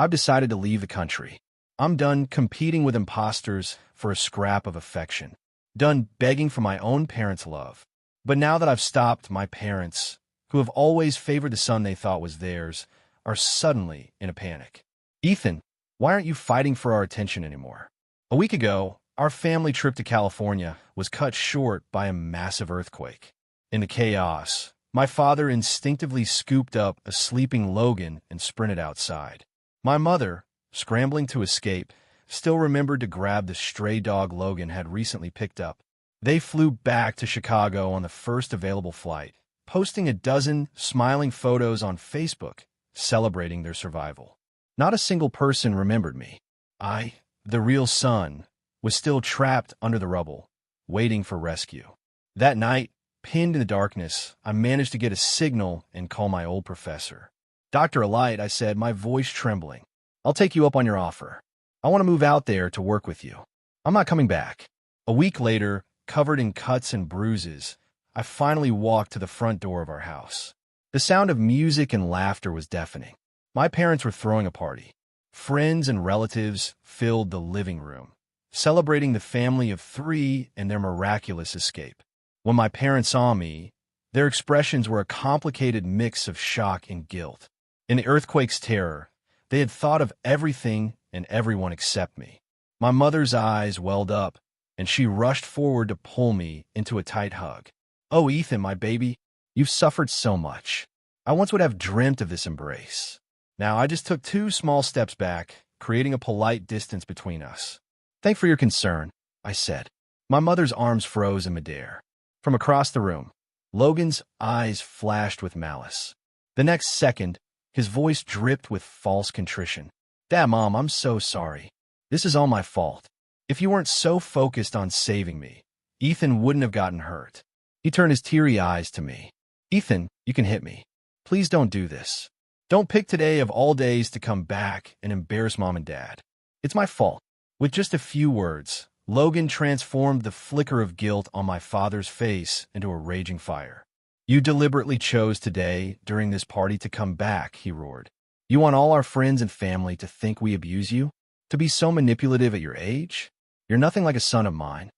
I've decided to leave the country. I'm done competing with imposters for a scrap of affection. Done begging for my own parents' love. But now that I've stopped, my parents, who have always favored the son they thought was theirs, are suddenly in a panic. Ethan, why aren't you fighting for our attention anymore? A week ago, our family trip to California was cut short by a massive earthquake. In the chaos, my father instinctively scooped up a sleeping Logan and sprinted outside. My mother, scrambling to escape, still remembered to grab the stray dog Logan had recently picked up. They flew back to Chicago on the first available flight, posting a dozen smiling photos on Facebook, celebrating their survival. Not a single person remembered me. I, the real son, was still trapped under the rubble, waiting for rescue. That night, pinned in the darkness, I managed to get a signal and call my old professor. "Dr. Alight," I said, my voice trembling. "I'll take you up on your offer. I want to move out there to work with you. I'm not coming back." A week later, covered in cuts and bruises, I finally walked to the front door of our house. The sound of music and laughter was deafening. My parents were throwing a party. Friends and relatives filled the living room, celebrating the family of three and their miraculous escape. When my parents saw me, their expressions were a complicated mix of shock and guilt. In the earthquake's terror, they had thought of everything and everyone except me. My mother's eyes welled up, and she rushed forward to pull me into a tight hug. "Oh, Ethan, my baby, you've suffered so much. I once would have dreamt of this embrace." Now, I just took 2 small steps back, creating a polite distance between us. "Thanks for your concern," I said. My mother's arms froze in midair. From across the room, Logan's eyes flashed with malice. The next second, his voice dripped with false contrition. "Dad, Mom, I'm so sorry. This is all my fault. If you weren't so focused on saving me, Ethan wouldn't have gotten hurt." He turned his teary eyes to me. "Ethan, you can hit me. Please don't do this. Don't pick today of all days to come back and embarrass Mom and Dad. It's my fault." With just a few words, Logan transformed the flicker of guilt on my father's face into a raging fire. "You deliberately chose today, during this party, to come back," he roared. "You want all our friends and family to think we abuse you? To be so manipulative at your age? You're nothing like a son of mine."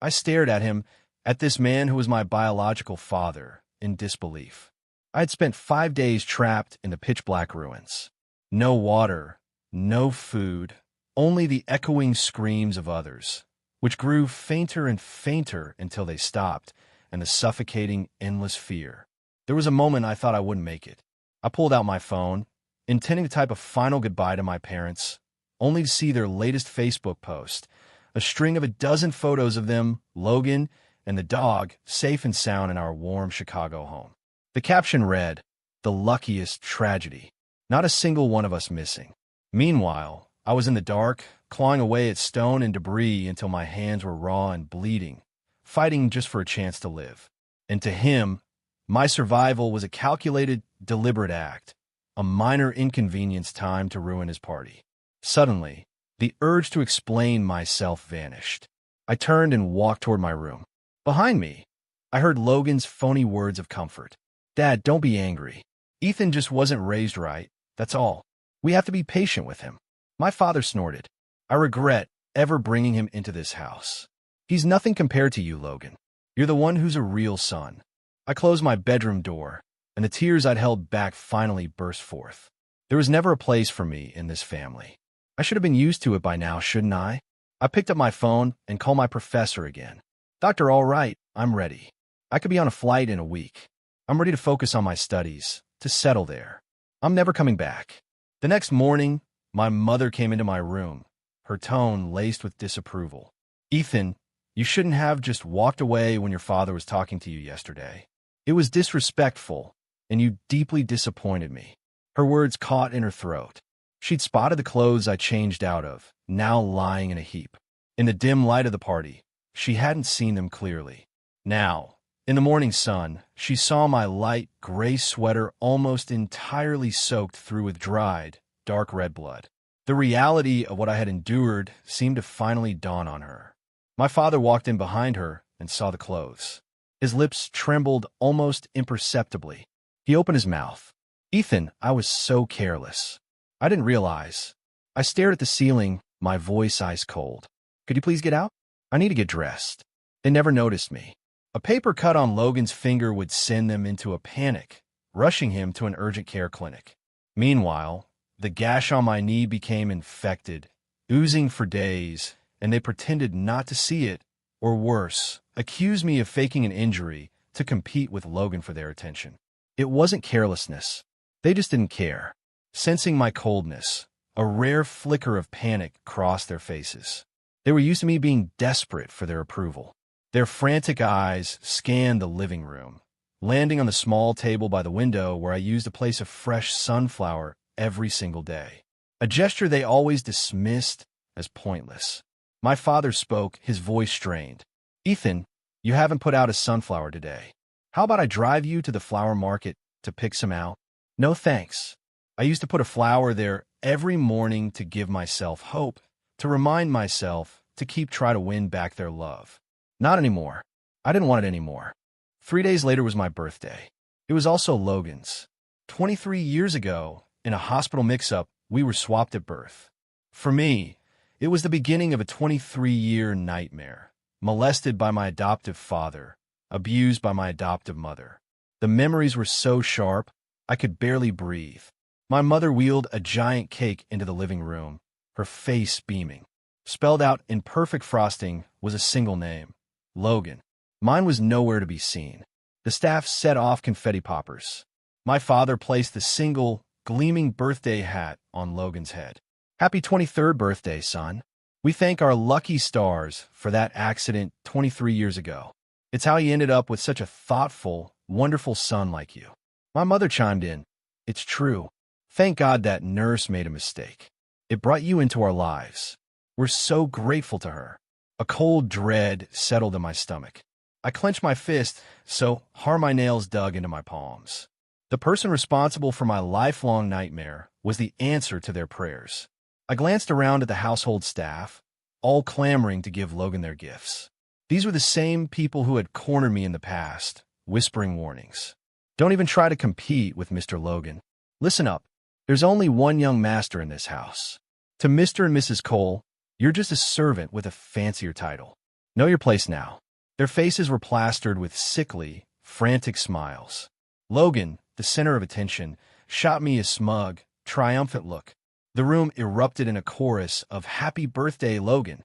I stared at him, at this man who was my biological father, in disbelief. I had spent 5 days trapped in the pitch-black ruins. No water, no food, only the echoing screams of others, which grew fainter and fainter until they stopped, and the suffocating, endless fear. There was a moment I thought I wouldn't make it. I pulled out my phone, intending to type a final goodbye to my parents, only to see their latest Facebook post, a string of a dozen photos of them, Logan, and the dog, safe and sound in our warm Chicago home. The caption read, "The luckiest tragedy. Not a single one of us missing." Meanwhile, I was in the dark, clawing away at stone and debris until my hands were raw and bleeding, fighting just for a chance to live. And to him, my survival was a calculated, deliberate act, a minor inconvenience timed to ruin his party. Suddenly, the urge to explain myself vanished. I turned and walked toward my room. Behind me, I heard Logan's phony words of comfort. "Dad, don't be angry. Ethan just wasn't raised right, that's all. We have to be patient with him." My father snorted. "I regret ever bringing him into this house. He's nothing compared to you, Logan. You're the one who's a real son." I closed my bedroom door, and the tears I'd held back finally burst forth. There was never a place for me in this family. I should have been used to it by now, shouldn't I? I picked up my phone and called my professor again. "Doctor, all right, I'm ready. I could be on a flight in a week. I'm ready to focus on my studies, to settle there. I'm never coming back." The next morning, my mother came into my room, her tone laced with disapproval. "Ethan, you shouldn't have just walked away when your father was talking to you yesterday. It was disrespectful, and you deeply disappointed me." Her words caught in her throat. She'd spotted the clothes I changed out of, now lying in a heap. In the dim light of the party, she hadn't seen them clearly. Now, in the morning sun, she saw my light gray sweater almost entirely soaked through with dried, dark red blood. The reality of what I had endured seemed to finally dawn on her. My father walked in behind her and saw the clothes. His lips trembled almost imperceptibly. He opened his mouth. "Ethan, I was so careless. I didn't realize. I stared at the ceiling, my voice ice cold. Could you please get out? I need to get dressed. They never noticed me. A paper cut on Logan's finger would send them into a panic, rushing him to an urgent care clinic. Meanwhile, the gash on my knee became infected, oozing for days, and they pretended not to see it, or worse, accused me of faking an injury to compete with Logan for their attention. It wasn't carelessness. They just didn't care. Sensing my coldness, a rare flicker of panic crossed their faces. They were used to me being desperate for their approval. Their frantic eyes scanned the living room, landing on the small table by the window where I used to place a fresh sunflower every single day, a gesture they always dismissed as pointless. My father spoke, his voice strained. Ethan, you haven't put out a sunflower today. How about I drive you to the flower market to pick some out? No thanks. I used to put a flower there every morning to give myself hope, to remind myself to keep trying to win back their love. Not anymore. I didn't want it anymore. 3 days later was my birthday. It was also Logan's. 23 years ago, in a hospital mix-up, we were swapped at birth. For me, it was the beginning of a 23-year nightmare. Molested by my adoptive father, abused by my adoptive mother. The memories were so sharp, I could barely breathe. My mother wheeled a giant cake into the living room, her face beaming. Spelled out in perfect frosting was a single name, Logan. Mine was nowhere to be seen. The staff set off confetti poppers. My father placed the single, gleaming birthday hat on Logan's head. Happy 23rd birthday, son. We thank our lucky stars for that accident 23 years ago. It's how you ended up with such a thoughtful, wonderful son like you. My mother chimed in. It's true. Thank God that nurse made a mistake. It brought you into our lives. We're so grateful to her. A cold dread settled in my stomach. I clenched my fist, so hard my nails dug into my palms. The person responsible for my lifelong nightmare was the answer to their prayers. I glanced around at the household staff, all clamoring to give Logan their gifts. These were the same people who had cornered me in the past, whispering warnings. Don't even try to compete with Mr. Logan. Listen up. There's only one young master in this house. To Mr. and Mrs. Cole, you're just a servant with a fancier title. Know your place now. Their faces were plastered with sickly, frantic smiles. Logan, the center of attention, shot me a smug, triumphant look. The room erupted in a chorus of Happy Birthday, Logan.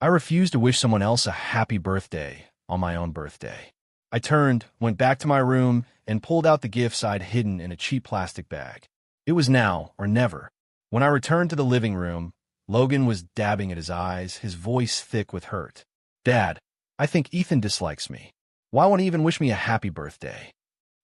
I refused to wish someone else a happy birthday on my own birthday. I turned, went back to my room, and pulled out the gifts I'd hidden in a cheap plastic bag. It was now or never. When I returned to the living room, Logan was dabbing at his eyes, his voice thick with hurt. Dad, I think Ethan dislikes me. Why won't he even wish me a happy birthday?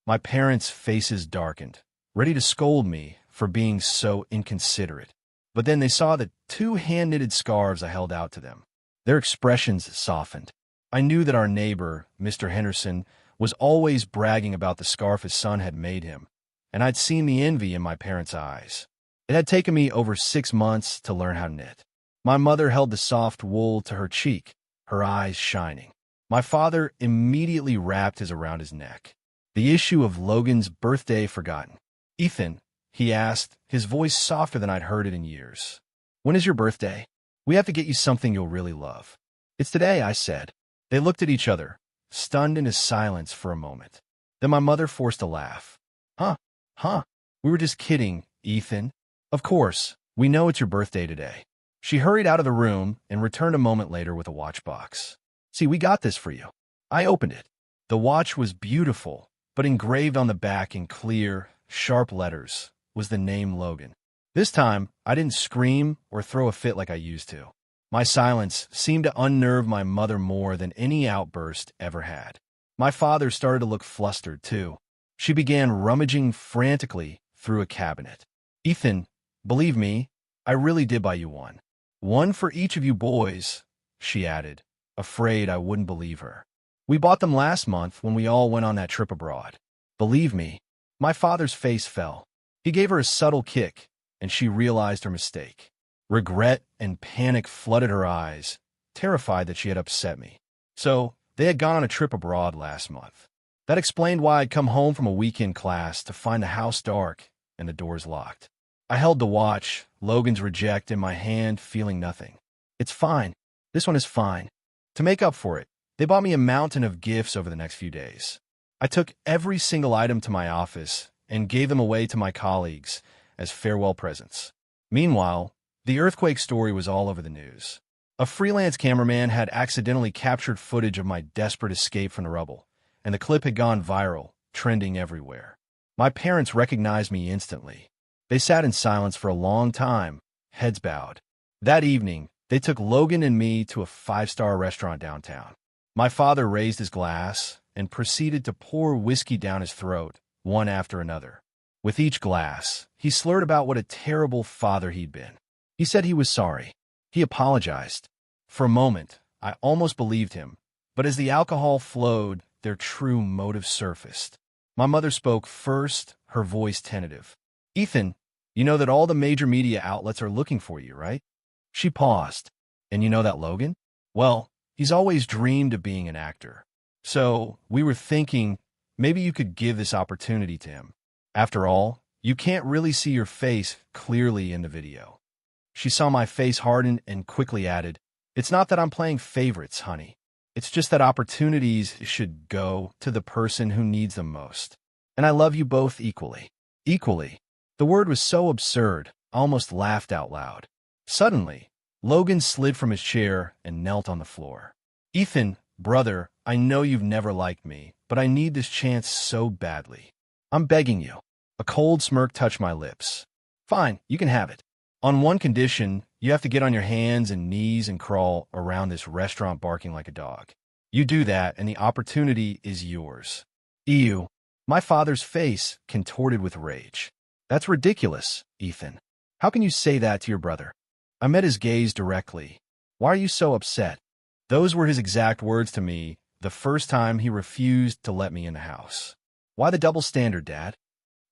My parents' faces darkened, ready to scold me for being so inconsiderate. But then they saw the 2 hand-knitted scarves I held out to them. Their expressions softened. I knew that our neighbor, Mr. Henderson, was always bragging about the scarf his son had made him, and I'd seen the envy in my parents' eyes. It had taken me over 6 months to learn how to knit. My mother held the soft wool to her cheek, her eyes shining. My father immediately wrapped his around his neck. The issue of Logan's birthday forgotten. Ethan, he asked, his voice softer than I'd heard it in years. When is your birthday? We have to get you something you'll really love. It's today, I said. They looked at each other, stunned into silence for a moment. Then my mother forced a laugh. Huh, we were just kidding, Ethan. Of course, we know it's your birthday today. She hurried out of the room and returned a moment later with a watch box. See, we got this for you. I opened it. The watch was beautiful, but engraved on the back in clear, sharp letters was the name Logan. This time, I didn't scream or throw a fit like I used to. My silence seemed to unnerve my mother more than any outburst ever had. My father started to look flustered, too. She began rummaging frantically through a cabinet. Ethan, believe me, I really did buy you one. One for each of you boys, she added, afraid I wouldn't believe her. We bought them last month when we all went on that trip abroad. Believe me, my father's face fell. He gave her a subtle kick, and she realized her mistake. Regret and panic flooded her eyes, terrified that she had upset me. So, they had gone on a trip abroad last month. That explained why I'd come home from a weekend class to find the house dark and the doors locked. I held the watch, Logan's reject in my hand, feeling nothing. It's fine. This one is fine. To make up for it, they bought me a mountain of gifts over the next few days. I took every single item to my office and gave them away to my colleagues as farewell presents. Meanwhile, the earthquake story was all over the news. A freelance cameraman had accidentally captured footage of my desperate escape from the rubble, and the clip had gone viral, trending everywhere. My parents recognized me instantly. They sat in silence for a long time, heads bowed. That evening, they took Logan and me to a five-star restaurant downtown. My father raised his glass and proceeded to pour whiskey down his throat, one after another. With each glass, he slurred about what a terrible father he'd been. He said he was sorry. He apologized. For a moment, I almost believed him, but as the alcohol flowed, their true motive surfaced. My mother spoke first, her voice tentative. "Ethan, you know that all the major media outlets are looking for you, right?" She paused. "And you know that Logan? Well, he's always dreamed of being an actor. So we were thinking maybe you could give this opportunity to him. After all, you can't really see your face clearly in the video." She saw my face harden and quickly added, "It's not that I'm playing favorites, honey. It's just that opportunities should go to the person who needs them most. And I love you both equally." Equally. The word was so absurd, I almost laughed out loud. Suddenly, Logan slid from his chair and knelt on the floor. "Ethan, brother, I know you've never liked me, but I need this chance so badly. I'm begging you." A cold smirk touched my lips. "Fine, you can have it. On one condition, you have to get on your hands and knees and crawl around this restaurant barking like a dog. You do that, and the opportunity is yours." Ew. My father's face contorted with rage. "That's ridiculous, Ethan. How can you say that to your brother?" I met his gaze directly. "Why are you so upset?" Those were his exact words to me the first time he refused to let me in the house. "Why the double standard, Dad?"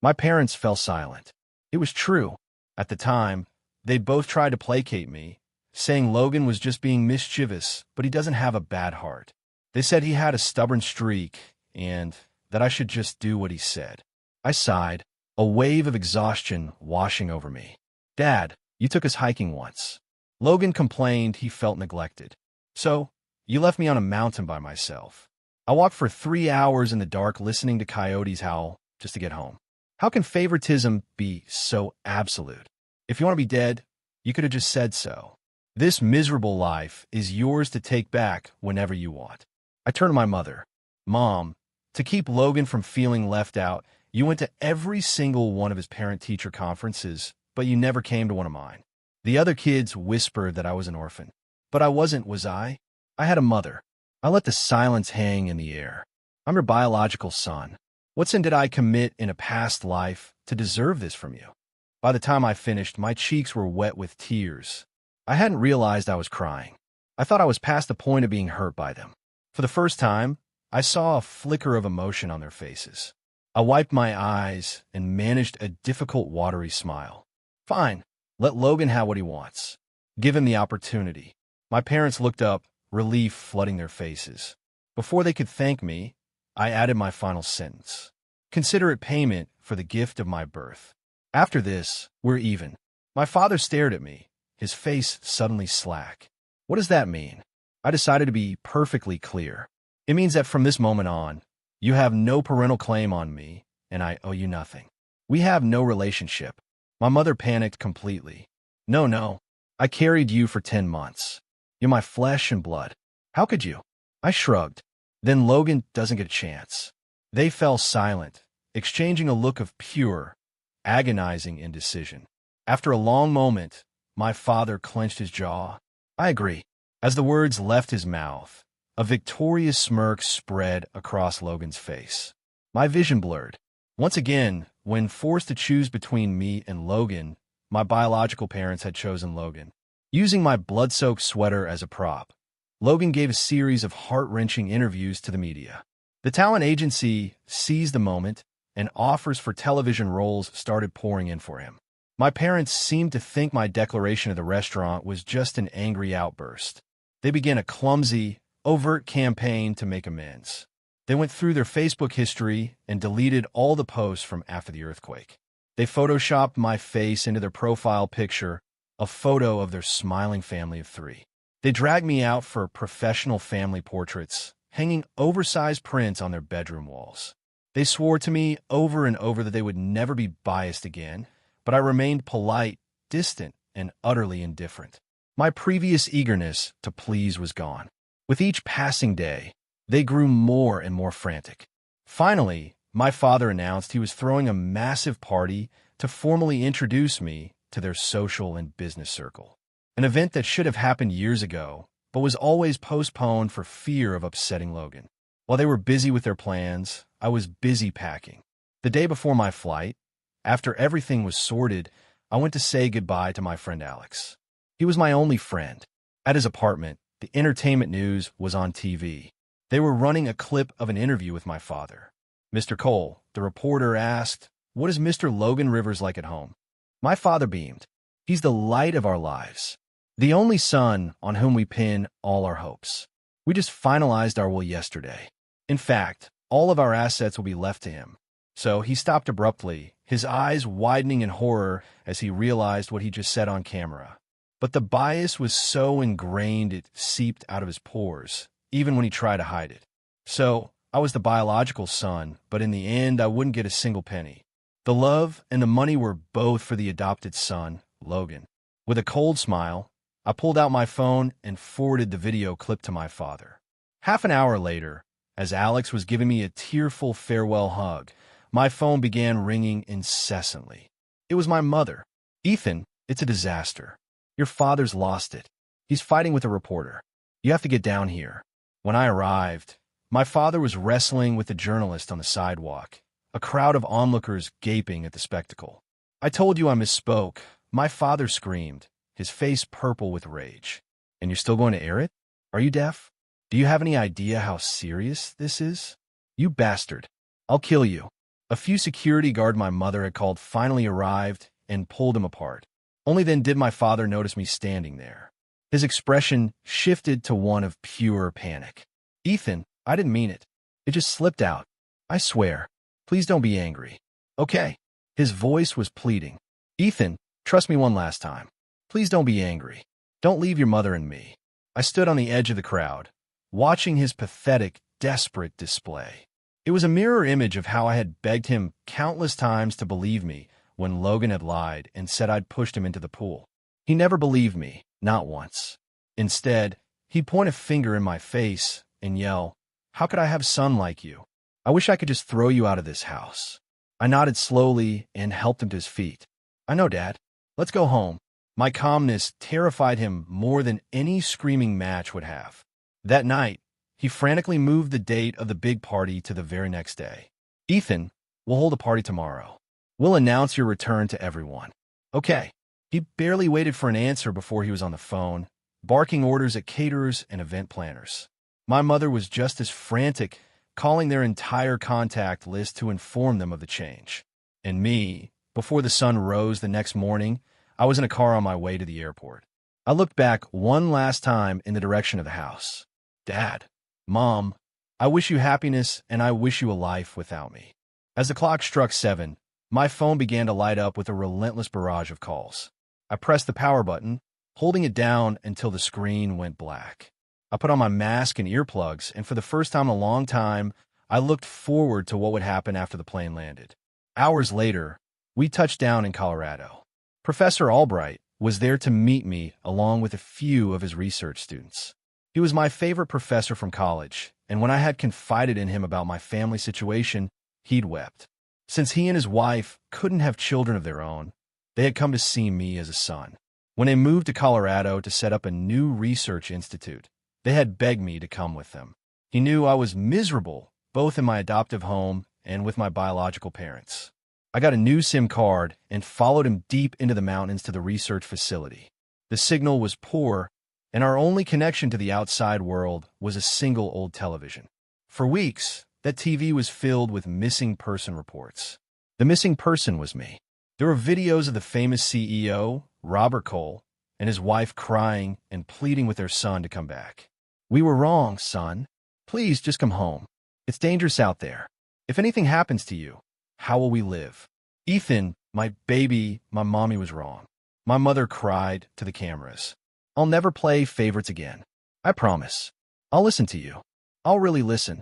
My parents fell silent. It was true. At the time, they'd both tried to placate me, saying Logan was just being mischievous, but he doesn't have a bad heart. They said he had a stubborn streak, and that I should just do what he said. I sighed, a wave of exhaustion washing over me. "Dad, you took us hiking once." Logan complained he felt neglected. "So, you left me on a mountain by myself. I walked for 3 hours in the dark listening to coyotes howl just to get home. How can favoritism be so absolute? If you want to be dead, you could have just said so. This miserable life is yours to take back whenever you want." I turned to my mother. "Mom, to keep Logan from feeling left out, you went to every single one of his parent-teacher conferences, but you never came to one of mine. The other kids whispered that I was an orphan. But I wasn't, was I? I had a mother. I let the silence hang in the air. I'm your biological son. What sin did I commit in a past life to deserve this from you?" By the time I finished, my cheeks were wet with tears. I hadn't realized I was crying. I thought I was past the point of being hurt by them. For the first time, I saw a flicker of emotion on their faces. I wiped my eyes and managed a difficult, watery smile. "Fine, let Logan have what he wants. Give him the opportunity." My parents looked up, relief flooding their faces. Before they could thank me, I added my final sentence. "Consider it payment for the gift of my birth. After this, we're even." My father stared at me, his face suddenly slack. "What does that mean?" I decided to be perfectly clear. "It means that from this moment on, you have no parental claim on me, and I owe you nothing. We have no relationship." My mother panicked completely. No. I carried you for 10 months. You're my flesh and blood. How could you?" I shrugged. "Then Logan doesn't get a chance." They fell silent, exchanging a look of pure, agonizing indecision. After a long moment, my father clenched his jaw. "I agree." As the words left his mouth, a victorious smirk spread across Logan's face. My vision blurred. Once again, when forced to choose between me and Logan, my biological parents had chosen Logan. Using my blood-soaked sweater as a prop, Logan gave a series of heart-wrenching interviews to the media. The talent agency seized the moment, and offers for television roles started pouring in for him. My parents seemed to think my declaration of the restaurant was just an angry outburst. They began a clumsy, overt campaign to make amends. They went through their Facebook history and deleted all the posts from after the earthquake. They photoshopped my face into their profile picture, a photo of their smiling family of 3. They dragged me out for professional family portraits, hanging oversized prints on their bedroom walls. They swore to me over and over that they would never be biased again, but I remained polite, distant, and utterly indifferent. My previous eagerness to please was gone. With each passing day, they grew more and more frantic. Finally, my father announced he was throwing a massive party to formally introduce me to their social and business circle. An event that should have happened years ago, but was always postponed for fear of upsetting Logan. While they were busy with their plans, I was busy packing. The day before my flight, after everything was sorted, I went to say goodbye to my friend Alex. He was my only friend. At his apartment, the entertainment news was on TV. They were running a clip of an interview with my father. "Mr. Cole," the reporter asked, "what is Mr. Logan Rivers like at home?" My father beamed. "He's the light of our lives, the only son on whom we pin all our hopes. We just finalized our will yesterday. In fact, all of our assets will be left to him." So he stopped abruptly, his eyes widening in horror as he realized what he just said on camera. But the bias was so ingrained it seeped out of his pores, even when he tried to hide it. So, I was the biological son, but in the end I wouldn't get a single penny. The love and the money were both for the adopted son, Logan. With a cold smile, I pulled out my phone and forwarded the video clip to my father. Half an hour later, as Alex was giving me a tearful farewell hug, my phone began ringing incessantly. It was my mother. "Ethan, it's a disaster. Your father's lost it. He's fighting with a reporter. You have to get down here." When I arrived, my father was wrestling with a journalist on the sidewalk, a crowd of onlookers gaping at the spectacle. "I told you I misspoke," my father screamed, his face purple with rage. "And you're still going to air it? Are you deaf? Do you have any idea how serious this is? You bastard. I'll kill you." A few security guard my mother had called finally arrived and pulled him apart. Only then did my father notice me standing there. His expression shifted to one of pure panic. "Ethan, I didn't mean it. It just slipped out. I swear. Please don't be angry." "Okay." His voice was pleading. "Ethan, trust me one last time. Please don't be angry. Don't leave your mother and me." I stood on the edge of the crowd, watching his pathetic, desperate display. It was a mirror image of how I had begged him countless times to believe me when Logan had lied and said I'd pushed him into the pool. He never believed me, not once. Instead, he'd point a finger in my face and yell, "How could I have a son like you? I wish I could just throw you out of this house." I nodded slowly and helped him to his feet. "I know, Dad. Let's go home." My calmness terrified him more than any screaming match would have. That night, he frantically moved the date of the big party to the very next day. "Ethan, we'll hold a party tomorrow. We'll announce your return to everyone." "Okay." He barely waited for an answer before he was on the phone, barking orders at caterers and event planners. My mother was just as frantic, calling their entire contact list to inform them of the change. And me, before the sun rose the next morning, I was in a car on my way to the airport. I looked back one last time in the direction of the house. "Dad, Mom, I wish you happiness and I wish you a life without me." As the clock struck 7, my phone began to light up with a relentless barrage of calls. I pressed the power button, holding it down until the screen went black. I put on my mask and earplugs, and for the first time in a long time, I looked forward to what would happen after the plane landed. Hours later, we touched down in Colorado. Professor Albright was there to meet me along with a few of his research students. He was my favorite professor from college, and when I had confided in him about my family situation, he'd wept. Since he and his wife couldn't have children of their own, they had come to see me as a son. When they moved to Colorado to set up a new research institute, they had begged me to come with them. He knew I was miserable, both in my adoptive home and with my biological parents. I got a new SIM card and followed him deep into the mountains to the research facility. The signal was poor, and our only connection to the outside world was a single old television. For weeks, that TV was filled with missing person reports. The missing person was me. There were videos of the famous CEO, Robert Cole, and his wife crying and pleading with their son to come back. "We were wrong, son. Please just come home. It's dangerous out there. If anything happens to you, how will we live?" "Ethan, My baby, my mommy was wrong. My mother cried to the cameras. I'll never play favorites again. I promise. I'll listen to you. I'll really listen.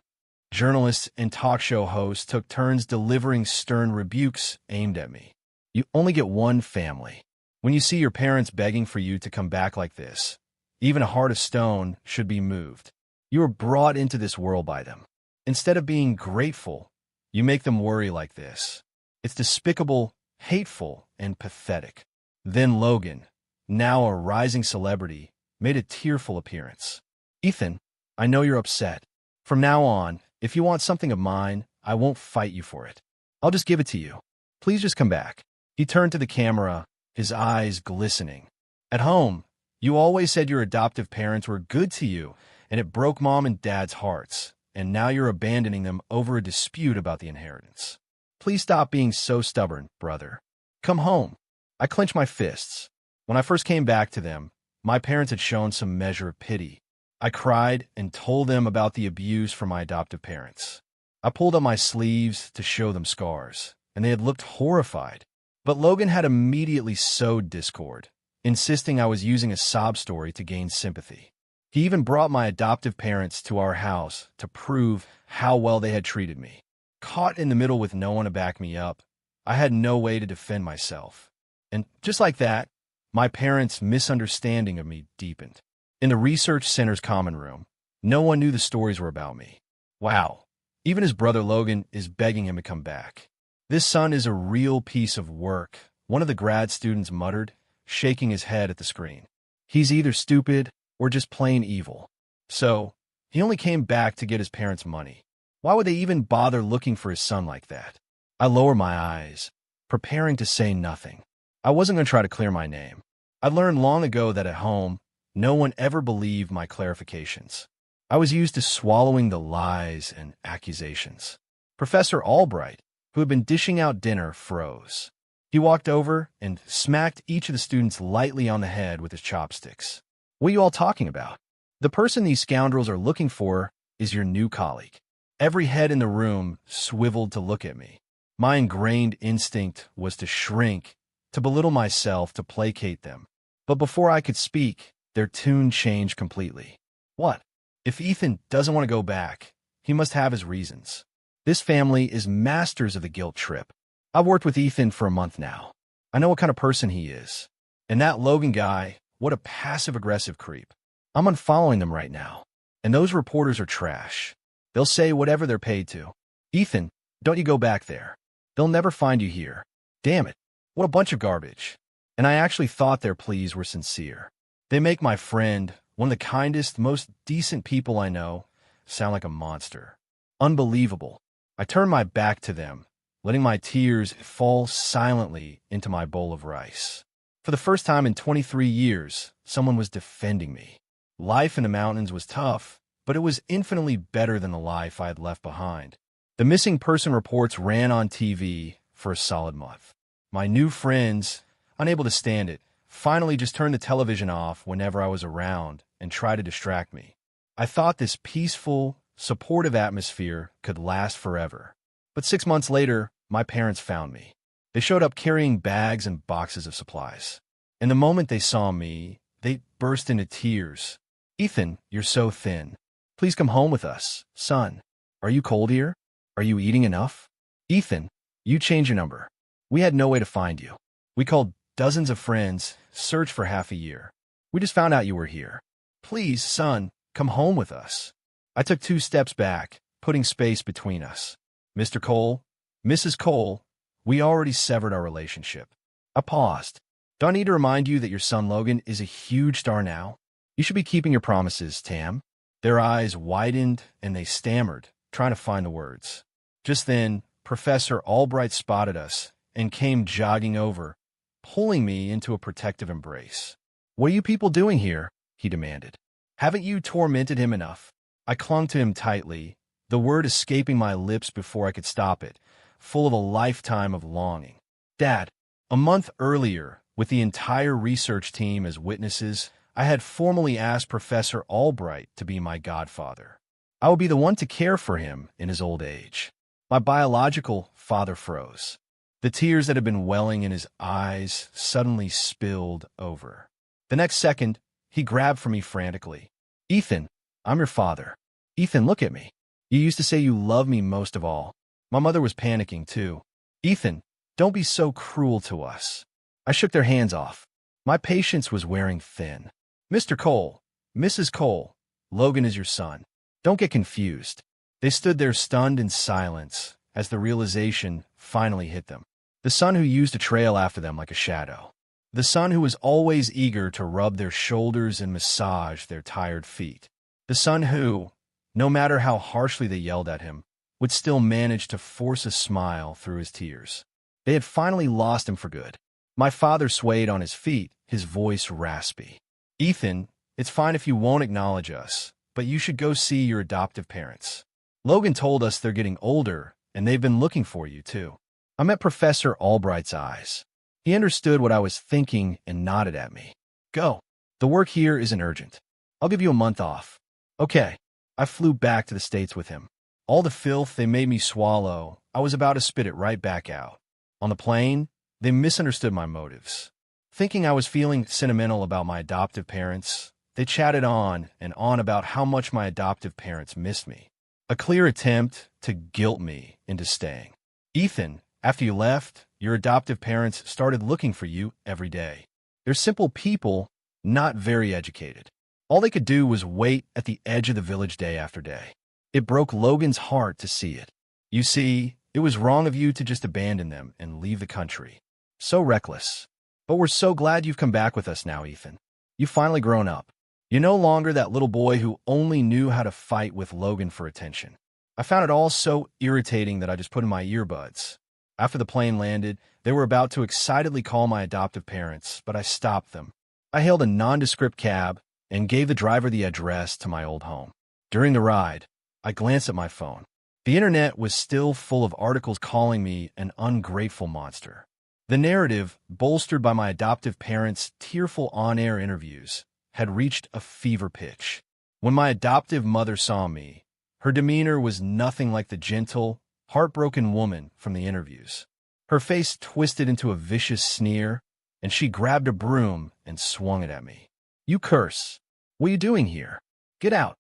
Journalists and talk show hosts took turns delivering stern rebukes aimed at me. You only get one family. When you see your parents begging for you to come back like this, even a heart of stone should be moved. You were brought into this world by them. Instead of being grateful, you make them worry like this. It's despicable, hateful, and pathetic. Then Logan, now a rising celebrity, made a tearful appearance. Ethan, I know you're upset. From now on, if you want something of mine, I won't fight you for it. I'll just give it to you. Please just come back. He turned to the camera, his eyes glistening. At home, you always said your adoptive parents were good to you, and it broke Mom and Dad's hearts, and now you're abandoning them over a dispute about the inheritance. Please stop being so stubborn, brother. Come home. I clenched my fists. When I first came back to them, my parents had shown some measure of pity. I cried and told them about the abuse from my adoptive parents. I pulled up my sleeves to show them scars, and they had looked horrified. But Logan had immediately sowed discord, insisting I was using a sob story to gain sympathy. He even brought my adoptive parents to our house to prove how well they had treated me. Caught in the middle with no one to back me up, I had no way to defend myself. And just like that, my parents' misunderstanding of me deepened. In the research center's common room, no one knew the stories were about me. Wow, even his brother Logan is begging him to come back. This son is a real piece of work, one of the grad students muttered, shaking his head at the screen. He's either stupid or just plain evil. So, he only came back to get his parents' money. Why would they even bother looking for his son like that? I lowered my eyes, preparing to say nothing. I wasn't going to try to clear my name. I learned long ago that at home, no one ever believed my clarifications. I was used to swallowing the lies and accusations. Professor Albright, who had been dishing out dinner, froze. He walked over and smacked each of the students lightly on the head with his chopsticks. What are you all talking about? The person these scoundrels are looking for is your new colleague. Every head in the room swiveled to look at me. My ingrained instinct was to shrink, to belittle myself, to placate them. But before I could speak, their tune changed completely. What? If Ethan doesn't want to go back, he must have his reasons. This family is masters of the guilt trip. I've worked with Ethan for a month now. I know what kind of person he is. And that Logan guy, what a passive-aggressive creep. I'm unfollowing them right now. And those reporters are trash. They'll say whatever they're paid to. Ethan, don't you go back there. They'll never find you here. Damn it. What a bunch of garbage. And I actually thought their pleas were sincere. They make my friend, one of the kindest, most decent people I know, sound like a monster. Unbelievable. I turned my back to them, letting my tears fall silently into my bowl of rice. For the first time in 23 years, someone was defending me. Life in the mountains was tough, but it was infinitely better than the life I had left behind. The missing person reports ran on TV for a solid month. My new friends, unable to stand it, finally just turned the television off whenever I was around and tried to distract me. I thought this peaceful, supportive atmosphere could last forever. But 6 months later, my parents found me. They showed up carrying bags and boxes of supplies. And the moment they saw me, they burst into tears. Ethan, you're so thin. Please come home with us, son. Are you cold here? Are you eating enough? Ethan, you change your number. We had no way to find you. We called dozens of friends, searched for half a year. We just found out you were here. Please, son, come home with us. I took 2 steps back, putting space between us. Mr. Cole, Mrs. Cole, we already severed our relationship. I paused. Do I need to remind you that your son Logan is a huge star now? You should be keeping your promises, Tam. Their eyes widened and they stammered, trying to find the words. Just then, Professor Albright spotted us and came jogging over, pulling me into a protective embrace. What are you people doing here? He demanded. Haven't you tormented him enough? I clung to him tightly, the word escaping my lips before I could stop it, full of a lifetime of longing. Dad, a month earlier, with the entire research team as witnesses, I had formally asked Professor Albright to be my godfather. I would be the one to care for him in his old age. My biological father froze. The tears that had been welling in his eyes suddenly spilled over. The next second, he grabbed for me frantically. "Ethan, I'm your father. Ethan, look at me. You used to say you love me most of all." My mother was panicking too. "Ethan, don't be so cruel to us." I shook their hands off. My patience was wearing thin. "Mr. Cole, Mrs. Cole, Logan is your son. Don't get confused." They stood there stunned in silence as the realization finally hit them. The son who used to trail after them like a shadow. The son who was always eager to rub their shoulders and massage their tired feet. The son who, no matter how harshly they yelled at him, would still manage to force a smile through his tears. They had finally lost him for good. My father swayed on his feet, his voice raspy. "Ethan, it's fine if you won't acknowledge us, but you should go see your adoptive parents. Logan told us they're getting older, and they've been looking for you, too." I met Professor Albright's eyes. He understood what I was thinking and nodded at me. "Go. The work here isn't urgent. I'll give you a month off." Okay. I flew back to the States with him. All the filth they made me swallow, I was about to spit it right back out. On the plane, they misunderstood my motives. Thinking I was feeling sentimental about my adoptive parents, they chatted on and on about how much my adoptive parents missed me. A clear attempt to guilt me into staying. "Ethan, after you left, your adoptive parents started looking for you every day. They're simple people, not very educated. All they could do was wait at the edge of the village day after day. It broke Logan's heart to see it. You see, it was wrong of you to just abandon them and leave the country. So reckless. But we're so glad you've come back with us now, Ethan. You've finally grown up. You're no longer that little boy who only knew how to fight with Logan for attention." I found it all so irritating that I just put in my earbuds. After the plane landed, they were about to excitedly call my adoptive parents, but I stopped them. I hailed a nondescript cab and gave the driver the address to my old home. During the ride, I glanced at my phone. The internet was still full of articles calling me an ungrateful monster. The narrative, bolstered by my adoptive parents' tearful on-air interviews, had reached a fever pitch. When my adoptive mother saw me, her demeanor was nothing like the gentle, heartbroken woman from the interviews. Her face twisted into a vicious sneer, and she grabbed a broom and swung it at me. "You curse. What are you doing here? Get out."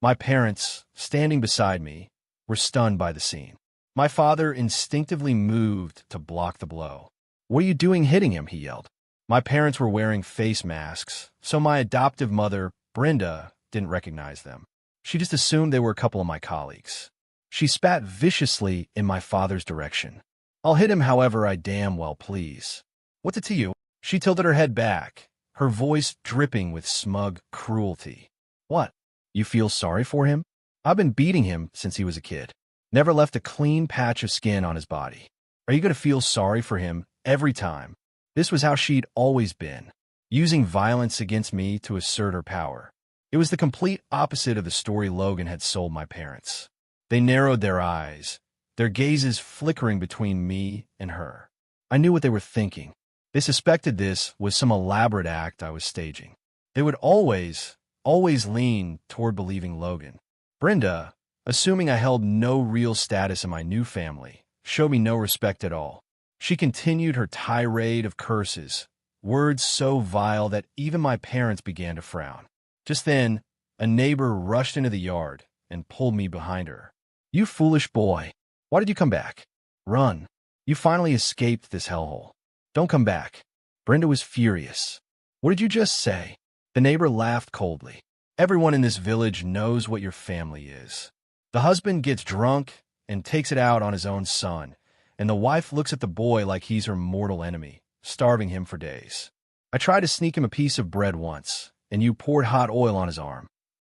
My parents, standing beside me, were stunned by the scene. My father instinctively moved to block the blow. "What are you doing hitting him?" he yelled. My parents were wearing face masks, so my adoptive mother, Brenda, didn't recognize them. She just assumed they were a couple of my colleagues. She spat viciously in my father's direction. "I'll hit him however I damn well please. What's it to you?" She tilted her head back, her voice dripping with smug cruelty. "What? You feel sorry for him? I've been beating him since he was a kid. Never left a clean patch of skin on his body. Are you going to feel sorry for him every time?" This was how she'd always been, using violence against me to assert her power. It was the complete opposite of the story Logan had sold my parents. They narrowed their eyes, their gazes flickering between me and her. I knew what they were thinking. They suspected this was some elaborate act I was staging. They would always lean toward believing Logan. Brenda, assuming I held no real status in my new family, showed me no respect at all. She continued her tirade of curses, words so vile that even my parents began to frown. Just then, a neighbor rushed into the yard and pulled me behind her. "You foolish boy. Why did you come back? Run. You finally escaped this hellhole. Don't come back." Brenda was furious. "What did you just say?" The neighbor laughed coldly. "Everyone in this village knows what your family is. The husband gets drunk and takes it out on his own son, and the wife looks at the boy like he's her mortal enemy, starving him for days. I tried to sneak him a piece of bread once, and you poured hot oil on his arm."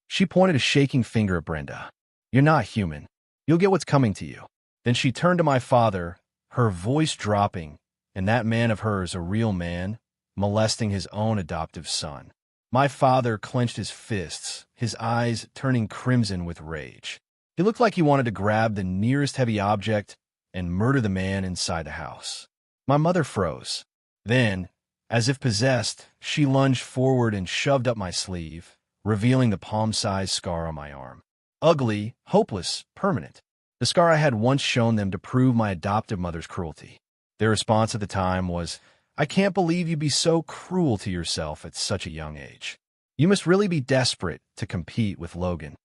She pointed a shaking finger at Brenda. "You're not human. You'll get what's coming to you." Then she turned to my father, her voice dropping, and that man of hers a real man, molesting his own adoptive son. My father clenched his fists, his eyes turning crimson with rage. He looked like he wanted to grab the nearest heavy object and murder the man inside the house. My mother froze. Then, as if possessed, she lunged forward and shoved up my sleeve, revealing the palm-sized scar on my arm. Ugly, hopeless, permanent. The scar I had once shown them to prove my adoptive mother's cruelty. Their response at the time was, "I can't believe you'd be so cruel to yourself at such a young age. You must really be desperate to compete with Logan."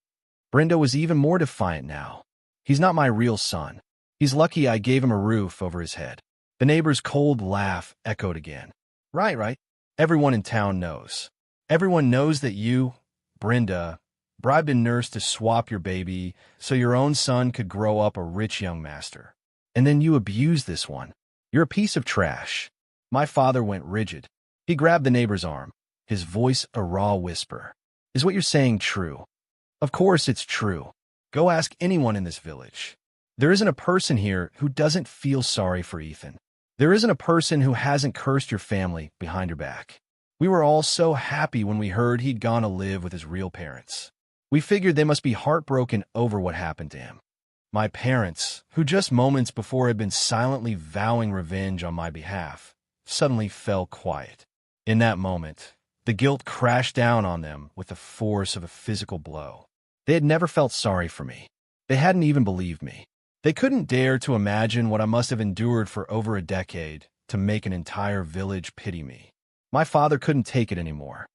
Brenda was even more defiant now. "He's not my real son. He's lucky I gave him a roof over his head." The neighbor's cold laugh echoed again. Right, right. Everyone in town knows. Everyone knows that you, Brenda, bribed a nurse to swap your baby so your own son could grow up a rich young master. And then you abused this one. You're a piece of trash." My father went rigid. He grabbed the neighbor's arm, his voice a raw whisper. "Is what you're saying true?" "Of course it's true. Go ask anyone in this village. There isn't a person here who doesn't feel sorry for Ethan. There isn't a person who hasn't cursed your family behind your back. We were all so happy when we heard he'd gone to live with his real parents. We figured they must be heartbroken over what happened to him. My parents, who just moments before had been silently vowing revenge on my behalf, suddenly fell quiet. In that moment, the guilt crashed down on them with the force of a physical blow. They had never felt sorry for me. They hadn't even believed me. They couldn't dare to imagine what I must have endured for over a decade to make an entire village pity me. My father couldn't take it anymore.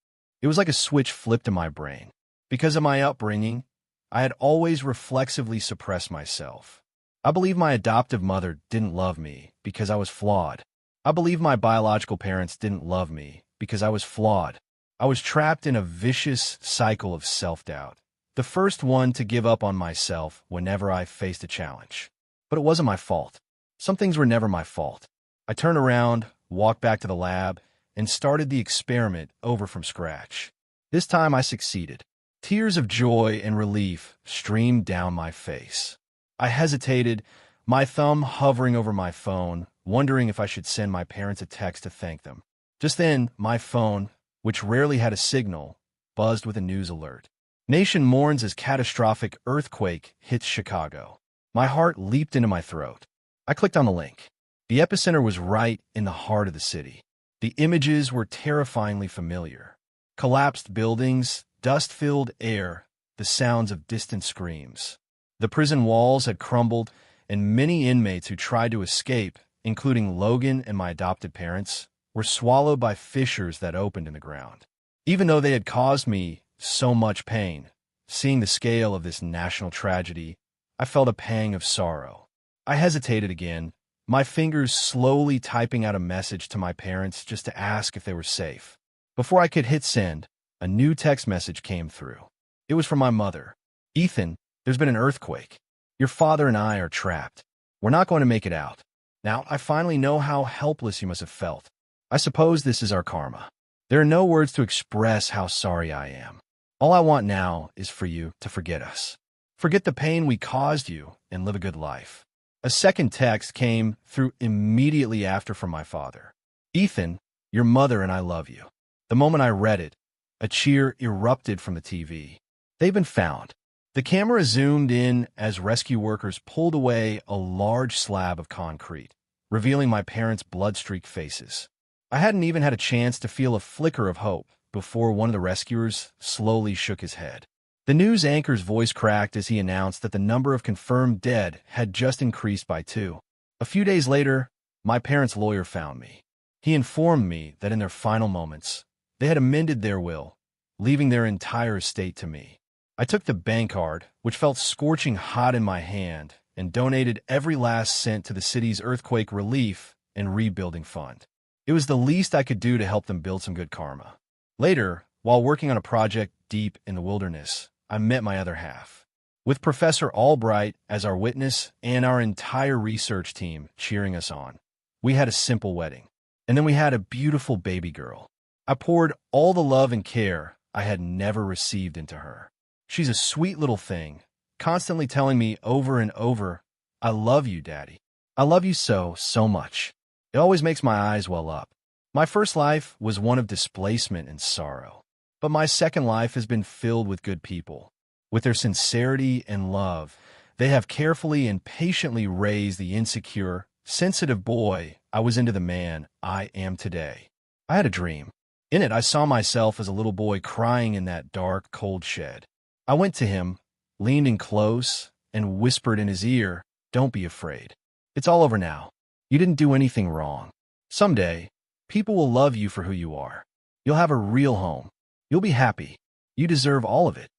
It was like a switch flipped in my brain. Because of my upbringing, I had always reflexively suppressed myself. I believed my adoptive mother didn't love me because I was flawed. I believed my biological parents didn't love me because I was flawed. I was trapped in a vicious cycle of self-doubt, the first one to give up on myself whenever I faced a challenge. But it wasn't my fault. Some things were never my fault. I turned around, walked back to the lab, and started the experiment over from scratch. This time I succeeded. Tears of joy and relief streamed down my face. I hesitated, my thumb hovering over my phone, wondering if I should send my parents a text to thank them. Just then, my phone, which rarely had a signal, buzzed with a news alert. Nation mourns as catastrophic earthquake hits Chicago. My heart leaped into my throat. I clicked on the link. The epicenter was right in the heart of the city. The images were terrifyingly familiar. Collapsed buildings, dust-filled air, the sounds of distant screams. The prison walls had crumbled, and many inmates who tried to escape, including Logan and my adopted parents, were swallowed by fissures that opened in the ground. Even though they had caused me so much pain, seeing the scale of this national tragedy, I felt a pang of sorrow. I hesitated again, my fingers slowly typing out a message to my parents just to ask if they were safe. Before I could hit send, a new text message came through. It was from my mother. "Ethan, there's been an earthquake. Your father and I are trapped. We're not going to make it out. Now, I finally know how helpless you must have felt. I suppose this is our karma. There are no words to express how sorry I am. All I want now is for you to forget us. Forget the pain we caused you and live a good life." A second text came through immediately after from my father. "Ethan, your mother and I love you." The moment I read it, a cheer erupted from the TV. "They've been found." The camera zoomed in as rescue workers pulled away a large slab of concrete, revealing my parents' blood-streaked faces. I hadn't even had a chance to feel a flicker of hope before one of the rescuers slowly shook his head. The news anchor's voice cracked as he announced that the number of confirmed dead had just increased by 2. A few days later, my parents' lawyer found me. He informed me that in their final moments, they had amended their will, leaving their entire estate to me. I took the bank card, which felt scorching hot in my hand, and donated every last cent to the city's earthquake relief and rebuilding fund. It was the least I could do to help them build some good karma. Later, while working on a project deep in the wilderness, I met my other half. With Professor Albright as our witness and our entire research team cheering us on, we had a simple wedding. And then we had a beautiful baby girl. I poured all the love and care I had never received into her. She's a sweet little thing, constantly telling me over and over, "I love you, Daddy. I love you so, so much." It always makes my eyes well up. My first life was one of displacement and sorrow, but my second life has been filled with good people. With their sincerity and love, they have carefully and patiently raised the insecure, sensitive boy I was into the man I am today. I had a dream. In it, I saw myself as a little boy crying in that dark, cold shed. I went to him, leaned in close, and whispered in his ear, "Don't be afraid. It's all over now. You didn't do anything wrong. Someday, people will love you for who you are. You'll have a real home. You'll be happy. You deserve all of it.